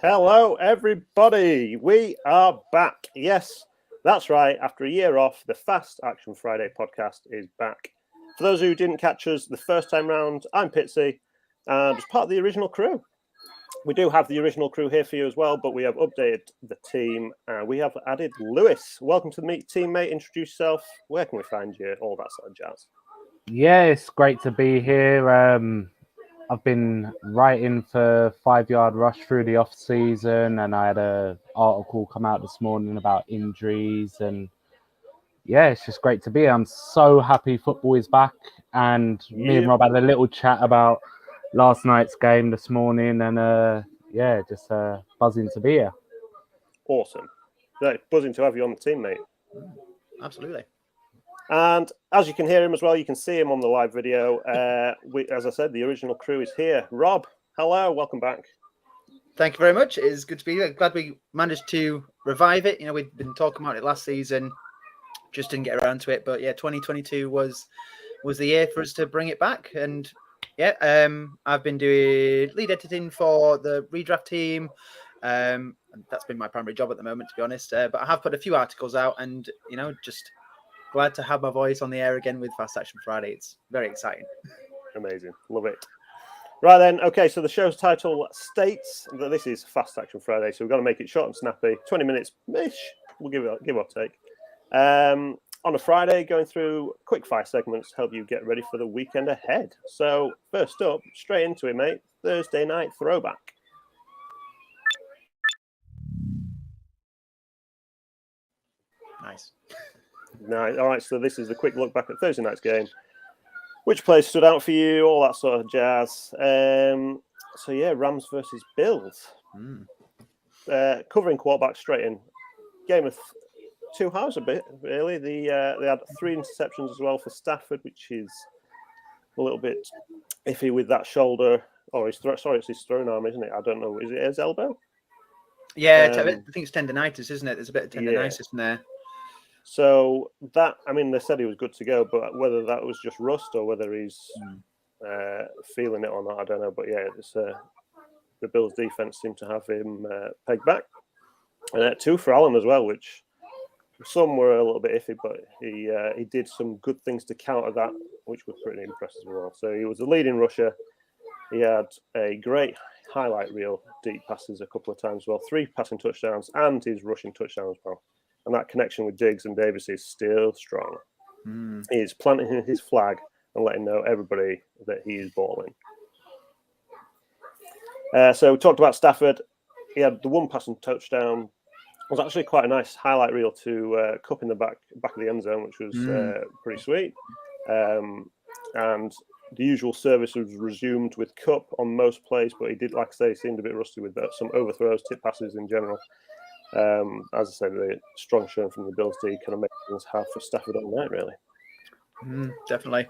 Hello, everybody. We are back. Yes, that's right. After a year off, the Fast Action Friday podcast is back. For those who didn't catch us the first time round, I'm Pittsy, and as part of the original crew. We do have the original crew here for you as well, but we have updated the team. We have added Lewis. Welcome to the team, mate. Introduce yourself. Where can we find you? All that sort of jazz. Yeah, it's great to be here. I've been writing for 5 Yard Rush through the off season, and I had an article come out this morning about injuries, and yeah, it's just great to be here. I'm so happy football is back, and me and Rob had a little chat about last night's game this morning, and just buzzing to be here. Awesome. Buzzing to have you on the team, mate. Absolutely. And as you can hear him as well, you can see him on the live video. As I said, the original crew is here. Rob, hello, welcome back. Thank you very much. It is good to be here. Glad we managed to revive it. You know, we'd been talking about it last season, just didn't get around to it. But yeah, 2022 was the year for us to bring it back. And yeah, I've been doing lead editing for the redraft team. And that's been my primary job at the moment, to be honest. But I have put a few articles out, and you know, just glad to have my voice on the air again with Fast Action Friday. It's very exciting. Amazing. Love it. Right then. Okay, so the show's title states that this is Fast Action Friday, so we've got to make it short and snappy. 20 minutes-ish. We'll give or take. On a Friday, going through quick fire segments to help you get ready for the weekend ahead. So first up, straight into it, mate. Thursday night throwback. Nice. Nice. All right, so this is the quick look back at Thursday night's game. Which plays stood out for you? All that sort of jazz. So yeah, Rams versus Bills. Covering quarterback straight in. Game of two halves a bit, really. They had 3 interceptions as well for Stafford, which is a little bit iffy with that shoulder. Or it's his throwing arm, isn't it? I don't know. Is it his elbow? Yeah, I think it's tendonitis, isn't it? There's a bit of tendonitis in there. So that, I mean, they said he was good to go, but whether that was just rust or whether he's feeling it or not, I don't know. But yeah, it's the Bills' defense seemed to have him pegged back. And 2 for Allen as well, which some were a little bit iffy, but he did some good things to counter that, which was pretty impressive as well. So he was the leading rusher. He had a great highlight reel, deep passes a couple of times as well, 3 passing touchdowns and his rushing touchdown as well. And that connection with Diggs and Davis is still strong. He's planting his flag and letting know everybody that he is balling. So we talked about Stafford. He had the 1 passing touchdown. It was actually quite a nice highlight reel to Cup in the back of the end zone, which was pretty sweet. And the usual service was resumed with Cup on most plays, but he did, like I say, seemed a bit rusty with some overthrows, tip passes in general. As I said, the strong showing from the Bills D kind of made things hard for Stafford all night, really. Definitely.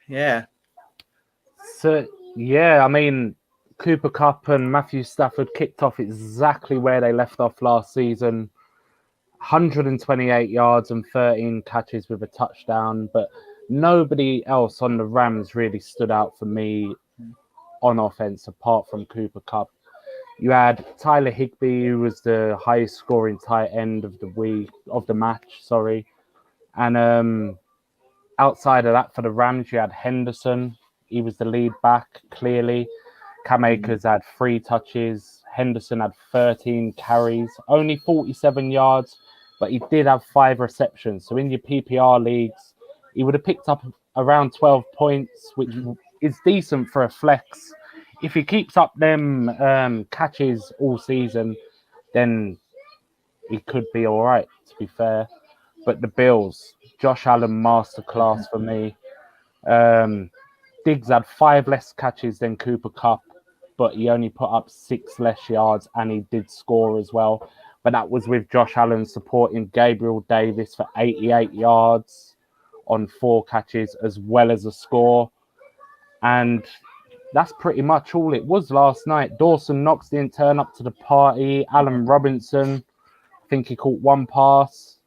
Yeah. So, yeah, I mean, Cooper Kupp and Matthew Stafford kicked off exactly where they left off last season. 128 yards and 13 catches with a touchdown, but nobody else on the Rams really stood out for me on offense apart from Cooper Kupp. You had Tyler Higbee, who was the highest scoring tight end of the match. And outside of that, for the Rams, you had Henderson. He was the lead back, clearly. Cam Akers had 3 touches. Henderson had 13 carries, only 47 yards, but he did have 5 receptions. So in your PPR leagues, he would have picked up around 12 points, which is decent for a flex. If he keeps up them catches all season, then he could be all right, to be fair. But the Bills, Josh Allen masterclass for me. Diggs had 5 less catches than Cooper Kupp, but he only put up 6 less yards, and he did score as well. But that was with Josh Allen supporting Gabriel Davis for 88 yards on 4 catches, as well as a score. And that's pretty much all it was last night. Dawson Knox didn't turn up to the party. Allen Robinson, I think he caught 1 pass.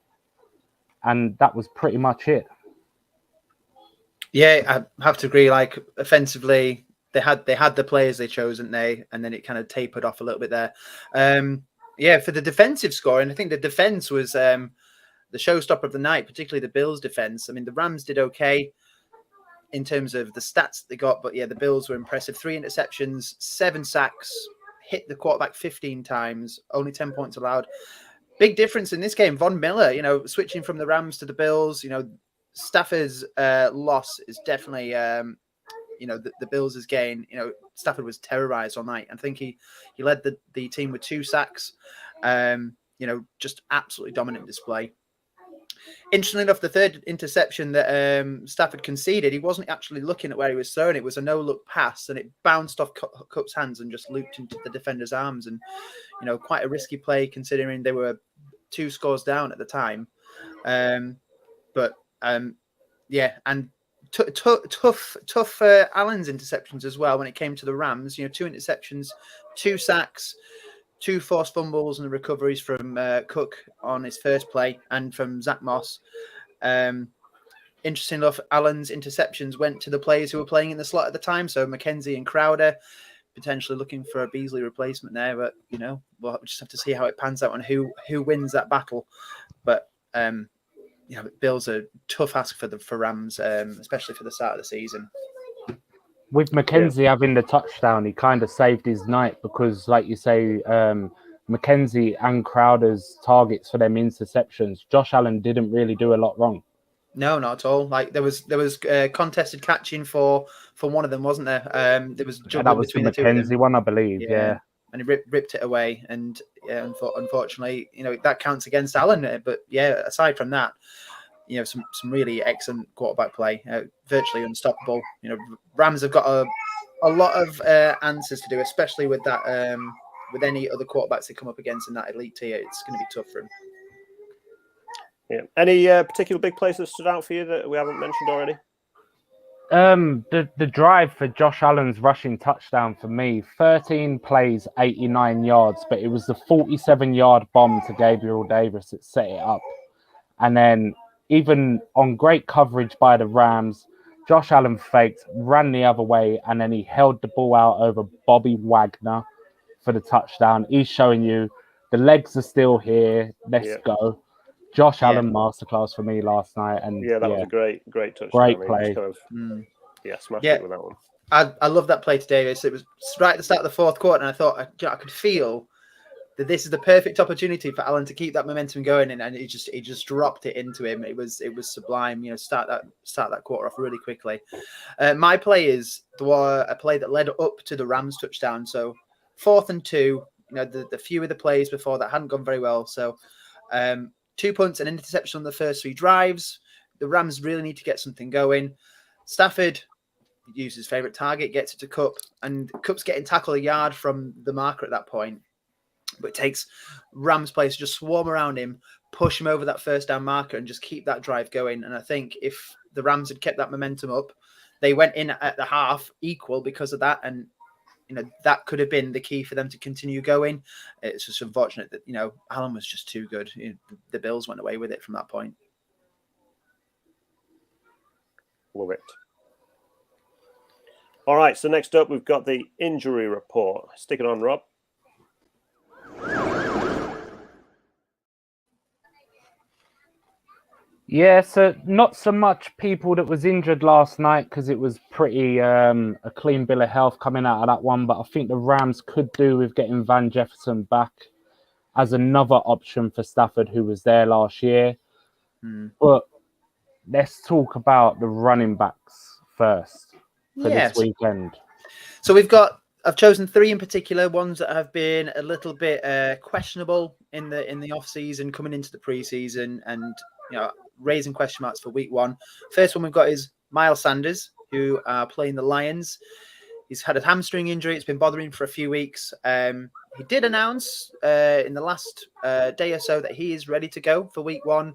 And that was pretty much it. Yeah, I have to agree. Like, offensively, they had the players they chose, didn't they? And then it kind of tapered off a little bit there. For the defensive scoring, I think the defense was the showstopper of the night, particularly the Bills' defense. I mean, the Rams did okay in terms of the stats they got, but yeah, the Bills were impressive. 3 interceptions, 7 sacks, hit the quarterback 15 times, only 10 points allowed. Big difference in this game. Von Miller, switching from the Rams to the Bills, Stafford's loss is definitely, the Bills' gain. Stafford was terrorized all night. I think he led the team with 2 sacks, just absolutely dominant display. Interestingly enough, the third interception that Stafford conceded, he wasn't actually looking at where he was throwing. It was a no-look pass, and it bounced off Kupp's hands and just looped into the defender's arms. And, quite a risky play considering they were 2 scores down at the time. And tough Allen's interceptions as well when it came to the Rams. 2 interceptions, 2 sacks, 2 forced fumbles and recoveries from Cook on his first play and from Zach Moss. Interesting enough, Allen's interceptions went to the players who were playing in the slot at the time. So McKenzie and Crowder, potentially looking for a Beasley replacement there. But, we'll just have to see how it pans out and who wins that battle. But, Bills are tough ask for Rams, especially for the start of the season. With McKenzie having the touchdown, he kind of saved his night because, like you say, McKenzie and Crowder's targets for them interceptions, Josh Allen didn't really do a lot wrong. No, not at all. Like there was contested catching for one of them, wasn't there? There was that was the McKenzie one, I believe. Yeah. And he ripped it away, and unfortunately, that counts against Allen. But yeah, aside from that, some really excellent quarterback play, virtually unstoppable. Rams have got a lot of answers to do, especially with that with any other quarterbacks they come up against in that elite tier. It's going to be tough for them. Yeah. Any particular big plays that stood out for you that we haven't mentioned already? The drive for Josh Allen's rushing touchdown for me, 13 plays, 89 yards, but it was the 47-yard bomb to Gabriel Davis that set it up. And then even on great coverage by the Rams, Josh Allen faked, ran the other way, and then he held the ball out over Bobby Wagner for the touchdown. He's showing you the legs are still here. Let's go. Josh Allen masterclass for me last night. And that was a great touchdown. Great play. Smashed it with that one. I love that play to Davis. It was right at the start of the fourth quarter, and I thought I could feel that this is the perfect opportunity for Allen to keep that momentum going, and he just dropped it into him. It was sublime. Start that quarter off really quickly. My play is a play that led up to the Rams touchdown. So 4th and 2. The few of the plays before that hadn't gone very well. So 2 punts and interception on the first 3 drives. The Rams really need to get something going. Stafford uses his favorite target, gets it to Kupp, and Kupp's getting tackled a yard from the marker at that point. But it takes Rams players to just swarm around him, push him over that first down marker, and just keep that drive going. And I think if the Rams had kept that momentum up, they went in at the half equal because of that. And, that could have been the key for them to continue going. It's just unfortunate that, Allen was just too good. The Bills went away with it from that point. Love it. All right, so next up, we've got the injury report. Stick it on, Rob. Yeah, so not so much people that was injured last night because it was pretty a clean bill of health coming out of that one. But I think the Rams could do with getting Van Jefferson back as another option for Stafford, who was there last year. But let's talk about the running backs first for this weekend. So I've chosen 3 in particular, ones that have been a little bit questionable in the off season, coming into the preseason, and raising question marks for week 1. First one we've got is Miles Sanders, who are playing the Lions. He's had a hamstring injury. It's been bothering him for a few weeks. He did announce in the last day or so that he is ready to go for week 1.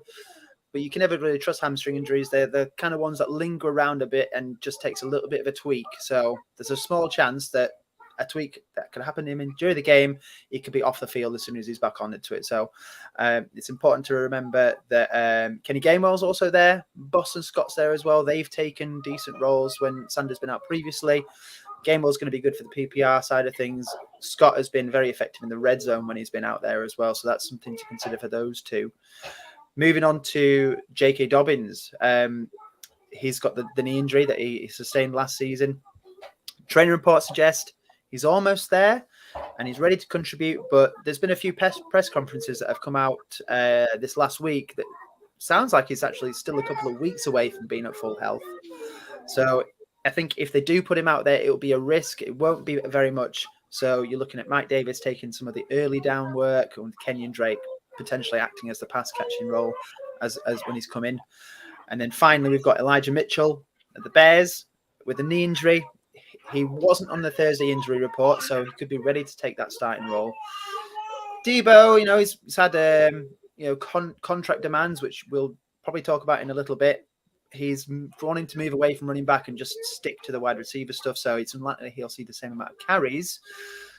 But you can never really trust hamstring injuries. They're the kind of ones that linger around a bit and just takes a little bit of a tweak. So there's a small chance that a tweak that could happen to him during the game, he could be off the field as soon as he's back on into it. So it's important to remember that Kenny Gainwell's also there. Boston Scott's there as well. They've taken decent roles when Sanders been out previously. Gainwell's going to be good for the PPR side of things. Scott has been very effective in the red zone when he's been out there as well. So that's something to consider for those two. Moving on to J.K. Dobbins. He's got the knee injury that he sustained last season. Training reports suggest he's almost there and he's ready to contribute. But there's been a few press conferences that have come out this last week that sounds like he's actually still a couple of weeks away from being at full health. So I think if they do put him out there, it will be a risk. It won't be very much. So you're looking at Mike Davis taking some of the early down work, and Kenyon Drake potentially acting as the pass catching role as when he's come in. And then finally, we've got Elijah Mitchell at the Bears with a knee injury. He wasn't on the Thursday injury report, so he could be ready to take that starting role. Debo, he's had contract demands, which we'll probably talk about in a little bit. He's wanting to move away from running back and just stick to the wide receiver stuff, so it's unlikely he'll see the same amount of carries.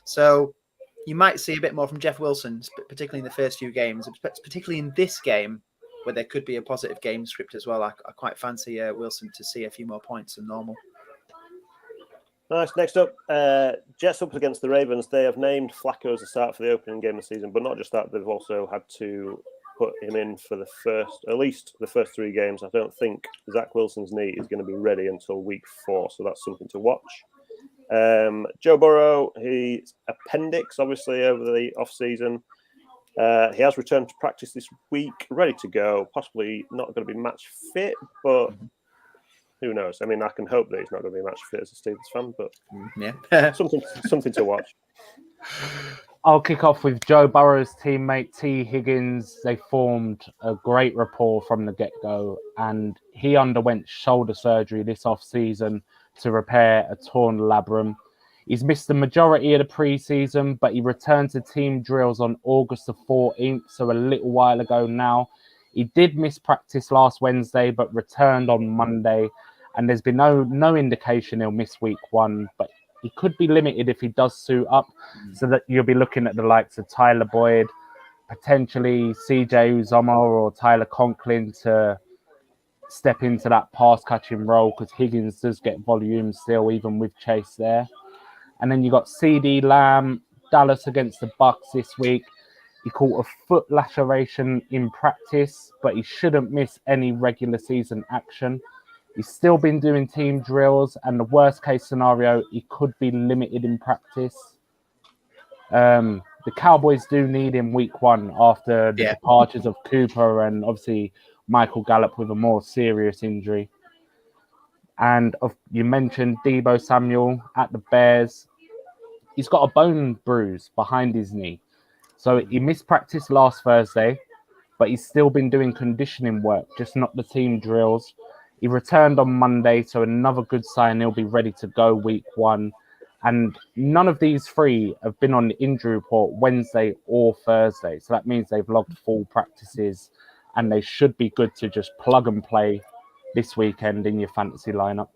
So you might see a bit more from Jeff Wilson, particularly in the first few games, particularly in this game, where there could be a positive game script as well. I quite fancy Wilson to see a few more points than normal. Nice. Next up, Jets up against the Ravens. They have named Flacco as the start for the opening game of the season, but not just that, they've also had to put him in for at least the first 3 games. I don't think Zach Wilson's knee is going to be ready until week 4, so that's something to watch. Joe Burrow, his appendix, obviously, over the off-season. He has returned to practice this week, ready to go. Possibly not going to be match fit, but who knows? I mean, I can hope that he's not going to be match fit as a Steelers fan, but yeah, something to watch. I'll kick off with Joe Burrow's teammate T. Higgins. They formed a great rapport from the get-go, and he underwent shoulder surgery this off-season to repair a torn labrum. He's missed the majority of the preseason, but he returned to team drills on August the 14th, so a little while ago now. He did miss practice last Wednesday, but returned on Monday, and there's been no indication he'll miss week 1, but he could be limited if he does suit up, so that you'll be looking at the likes of Tyler Boyd, potentially CJ Uzomah or Tyler Conklin to step into that pass-catching role, because Higgins does get volume still, even with Chase there. And then you got CD Lamb, Dallas against the Bucks this week. He caught a foot laceration in practice, but he shouldn't miss any regular season action. He's still been doing team drills, and the worst case scenario, he could be limited in practice. The Cowboys do need him week 1 after the departures of Cooper and obviously Michael Gallup with a more serious injury. And you mentioned Deebo Samuel at the Bears. He's got a bone bruise behind his knee. So he missed practice last Thursday, but he's still been doing conditioning work, just not the team drills. He returned on Monday, so another good sign he'll be ready to go week 1. And none of these 3 have been on the injury report Wednesday or Thursday. So that means they've logged full practices, and they should be good to just plug and play this weekend in your fantasy lineups.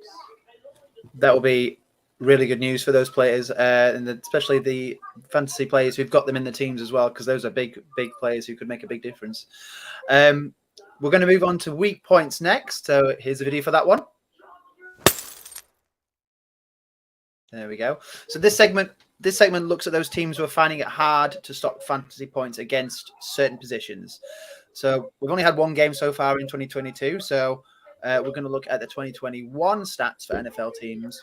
That will be really good news for those players, and especially the fantasy players who've got them in the teams as well, because those are big players who could make a big difference. We're going to move on to weak points next. So here's a video for that one. There we go. So this segment looks at those teams who are finding it hard to stop fantasy points against certain positions. So we've only had 1 game so far in 2022. So we're going to look at the 2021 stats for NFL teams,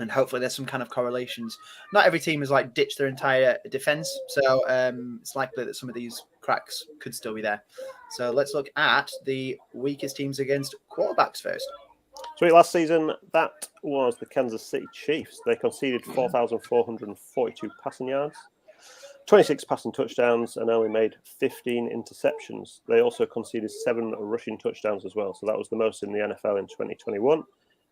and hopefully there's some kind of correlations. Not every team has ditched their entire defense, so it's likely that some of these cracks could still be there. So let's look at the weakest teams against quarterbacks first. Sweet. Last season, that was the Kansas City Chiefs. They conceded 4,442 passing yards, 26 passing touchdowns, and only made 15 interceptions. They also conceded 7 rushing touchdowns as well. So that was the most in the NFL in 2021.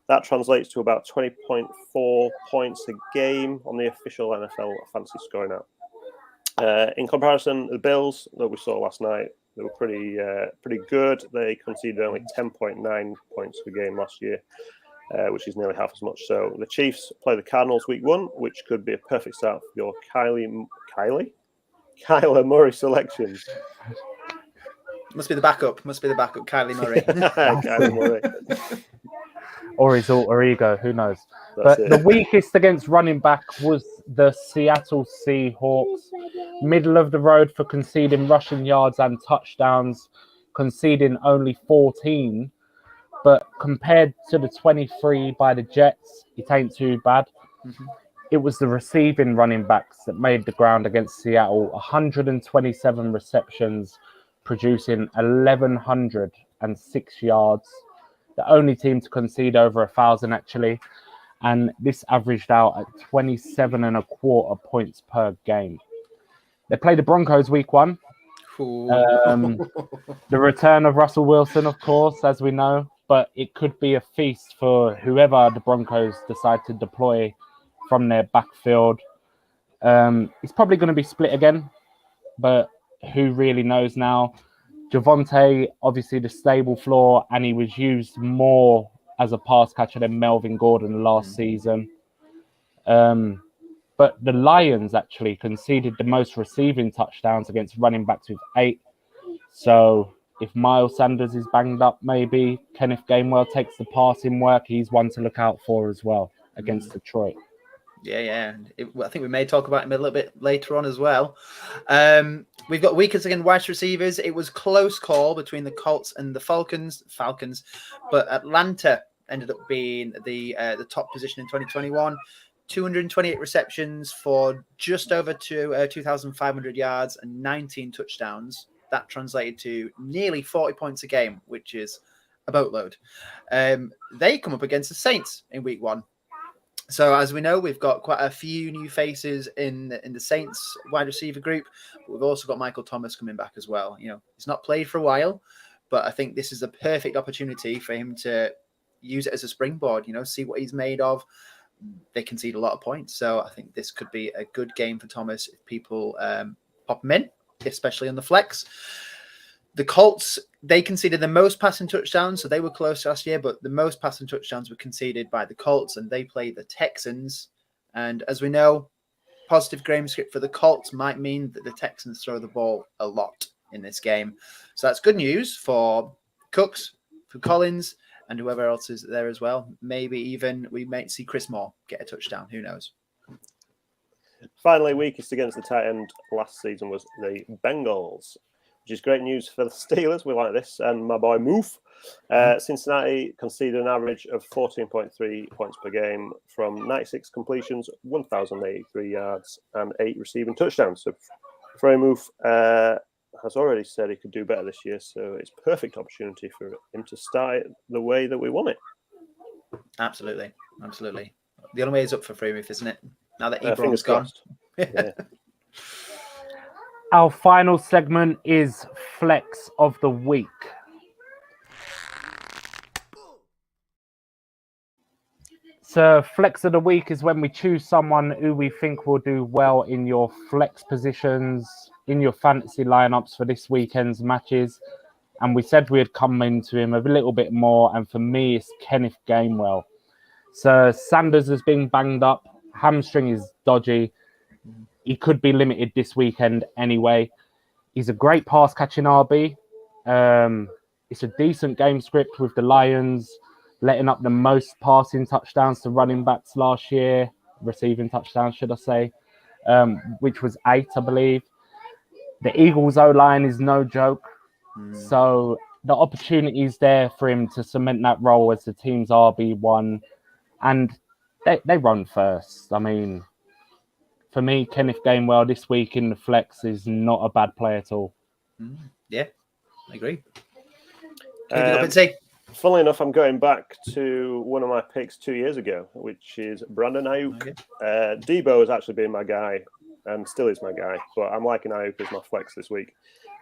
That translates to about 20.4 points a game on the official NFL fantasy scoring app. In comparison, the Bills that we saw last night, they were pretty good. They conceded only 10.9 points per game last year, which is nearly half as much. So the Chiefs play the Cardinals week 1, which could be a perfect start for your Kyler Murray selections. Must be the backup, Kyler Murray. Kyler Murray. or his alter ego, who knows. That's But it. the weakest against running back was the Seattle Seahawks. Middle of the road for conceding rushing yards and touchdowns, conceding only 14. But compared to the 23 by the Jets, it ain't too bad. Mm-hmm. It was the receiving running backs that made the ground against Seattle. 127 receptions, producing 1,106 yards. The only team to concede over 1,000, actually. And this averaged out at 27 and a quarter points per game. They played the Broncos week 1. The return of Russell Wilson, of course, as we know, but it could be a feast for whoever the Broncos decide to deploy from their backfield. It's probably going to be split again, but who really knows now? Javonte, obviously the stable floor, and he was used more as a pass catcher than Melvin Gordon last season. But the Lions actually conceded the most receiving touchdowns against running backs with 8. So if Miles Sanders is banged up, maybe Kenneth Gainwell takes the passing work. He's one to look out for as well against Detroit. Yeah. I think we may talk about him a little bit later on as well. We've got weakest again wide receivers. It was close call between the Colts and the Falcons, but Atlanta ended up being the top position in 2021. 228 receptions for just over 2,500 yards and 19 touchdowns. That translated to nearly 40 points a game, which is a boatload. They come up against the Saints in week 1. So as we know, we've got quite a few new faces in the Saints wide receiver group. But we've also got Michael Thomas coming back as well. You know, he's not played for a while, but I think this is a perfect opportunity for him to use it as a springboard, you know, see what he's made of. They concede a lot of points. So I think this could be a good game for Thomas if people pop him in, especially on the flex. The Colts, they conceded the most passing touchdowns, so they were close last year, but the most passing touchdowns were conceded by the Colts, and they play the Texans. And as we know, positive game script for the Colts might mean that the Texans throw the ball a lot in this game. So that's good news for Cooks, for Collins, and whoever else is there as well. Maybe even we might see Chris Moore get a touchdown. Who knows? Finally, weakest against the tight end last season was the Bengals, which is great news for the Steelers. We like this. And my boy Moof. Cincinnati conceded an average of 14.3 points per game from 96 completions, 1,083 yards, and 8 receiving touchdowns. So Frey Moof has already said he could do better this year, so it's perfect opportunity for him to start it the way that we want it. Absolutely. The only way is up for Frey Moof, isn't it? Now that Fingers Ebron's gone. Yeah. Our final segment is Flex of the Week. So Flex of the Week is when we choose someone who we think will do well in your flex positions, in your fantasy lineups for this weekend's matches. And we said we'd come into him a little bit more. And for me, it's Kenneth Gainwell. So Sanders has been banged up. Hamstring is dodgy. He could be limited this weekend anyway. He's a great pass catching RB. It's a decent game script with the Lions letting up the most passing touchdowns to running backs last year, receiving touchdowns, should I say, which was 8, I believe. The Eagles O-line is no joke. So the opportunity is there for him to cement that role as the team's RB1. And they run first. I mean, for me, Kenneth Gainwell this week in the flex is not a bad play at all. Yeah, I agree. Funnily enough, I'm going back to one of my picks 2 years ago, which is Brandon Ayuk. Okay. Debo has actually been my guy and still is my guy, but I'm liking Ayuk as my flex this week.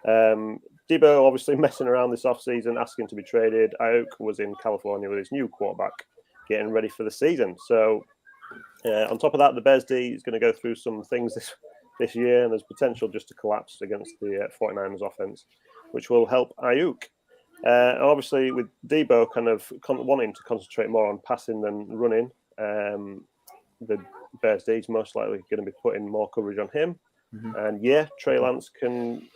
Debo obviously messing around this offseason, asking to be traded. Ayuk was in California with his new quarterback, getting ready for the season. So on top of that, the Bears D is going to go through some things this year, and there's potential just to collapse against the 49ers offense, which will help Ayuk. Obviously, with Debo kind of wanting to concentrate more on passing than running, the Bears D is most likely going to be putting more coverage on him. And yeah, Trey Lance can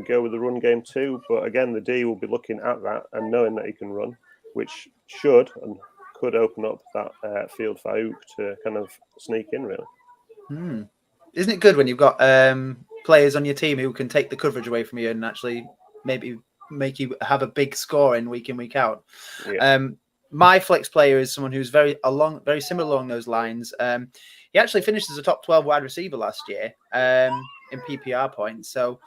go with the run game too, but again, the D will be looking at that and knowing that he can run, which should and could open up that field for Ayuk to kind of sneak in, really. Isn't it good when you've got players on your team who can take the coverage away from you and actually maybe make you have a big score in, week out? Yeah. My flex player is someone who's very similar along those lines. He actually finished as a top 12 wide receiver last year in PPR points. So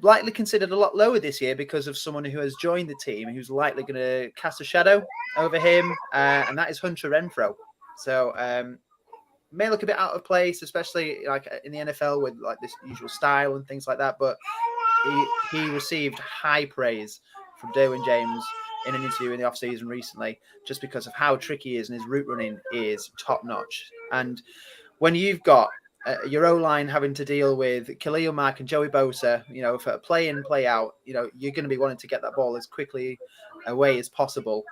likely considered a lot lower this year because of someone who has joined the team who's likely going to cast a shadow over him, and that is Hunter Renfrow. So may look a bit out of place, especially like in the NFL with like this usual style and things like that. But he received high praise from Derwin James in an interview in the offseason recently, just because of how tricky he is, and his route running is top notch. And when you've got your O-line having to deal with Khalil Mack and Joey Bosa, for play in, play out, you're going to be wanting to get that ball as quickly away as possible.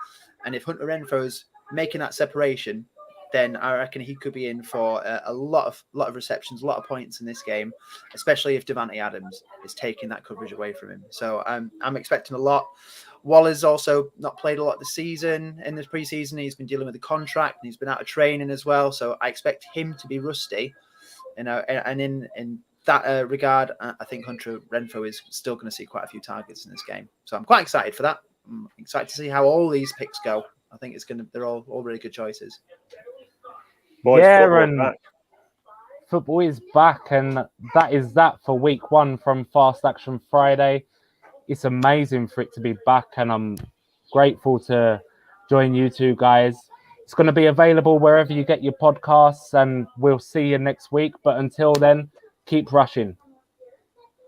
And if Hunter Renfrow's making that separation, then I reckon he could be in for a lot of receptions, a lot of points in this game, especially if Devontae Adams is taking that coverage away from him. So I'm expecting a lot. Waller's also not played a lot this season. In this preseason, he's been dealing with the contract and he's been out of training as well. So I expect him to be rusty. And in that regard, I think Hunter Renfrow is still going to see quite a few targets in this game. So I'm quite excited for that. I'm excited to see how all these picks go. I think they're all really good choices. Boys, football is back, and that is that for week 1 from Fast Action Friday. It's amazing for it to be back, and I'm grateful to join you two guys. It's going to be available wherever you get your podcasts, and we'll see you next week. But until then, keep rushing.